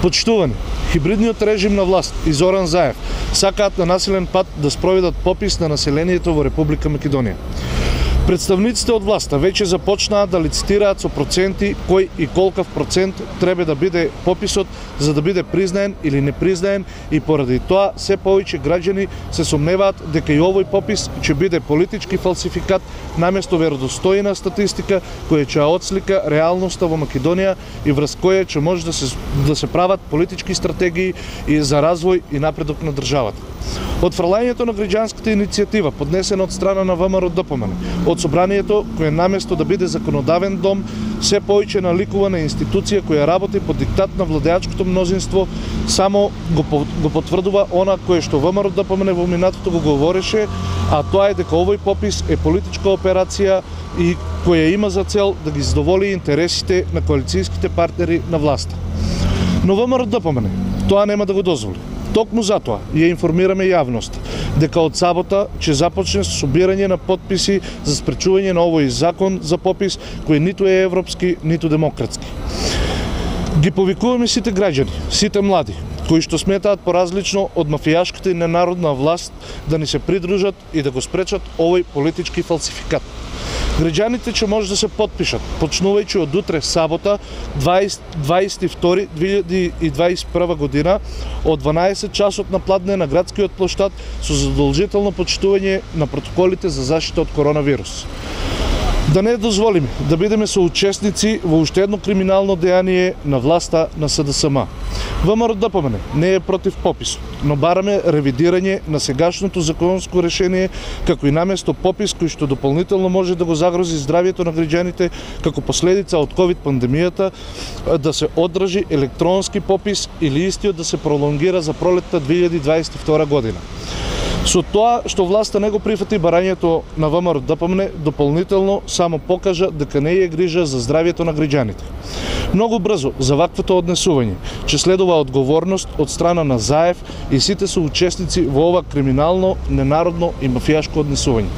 Почитувани, хибридниот режим на власт и Зоран Заев сакаат на насилен пат да спроведат попис на населението во Република Македонија. Представниците од власта веќе започнаа да лицитираат со проценти кој и колкав процент треба да биде пописот за да биде признаен или не признаен, и поради тоа се повеќе граѓани се сомневаат дека и овој попис ќе биде политички фалсификат наместо веродостојна статистика која ќе отслика реалноста во Македонија и врз која ќе може да се прават политички стратегии и за развој и напредок на државата. Од фрлањето на граѓанската иницијатива поднесена од страна на ВМРО-ДПМН, од собранието кој наместо да биде законодавен дом, се повеќе наликува на институција која работи под диктат на владеачкото мнозинство, само го потврдува она кое што ВМРО-ДПМН во минатото го говореше, а тоа е дека овој попис е политичка операција и која има за цел да ги задоволи интересите на коалицијските партнери на власта. Но ВМРО-ДПМН тоа нема да го дозволи. Токму затоа ја информираме јавноста дека од сабота ќе започне собирање на потписи за спречување на овој закон за попис кој ниту е европски, ниту демократски. Ги повикуваме сите граѓани, сите млади, кои што сметаат поразлично од мафијашката и ненародна власт да ни се придружат и да го спречат овој политички фалсификат. Граѓаните ќе може да се потпишат, почнувајќи од утре сабота, 22.2021 година, од 12 часот на пладне на градскиот плоштад со задолжително почитување на протоколите за заштита од коронавирус. Да не дозволиме да бидеме соучесници во уште едно криминално дејание на власта на СДСМ. ВМРО-ДПМН не е против попис, но бараме ревидирање на сегашното законско решение, како и наместо попис кој што дополнително може да го загрози здравјето на граѓаните како последица од ковид пандемијата, да се одржи електронски попис или истиот да се пролонгира за пролетта 2022 година. Со тоа што власта не го прифати барањето на ВМРО-ДПМН, дополнително само покажа дека не е грижа за здравјето на граѓаните. Многу брзо за ваквото однесување ќе следува одговорност од страна на Заев и сите соучесници во ова криминално, ненародно и мафијашко однесување.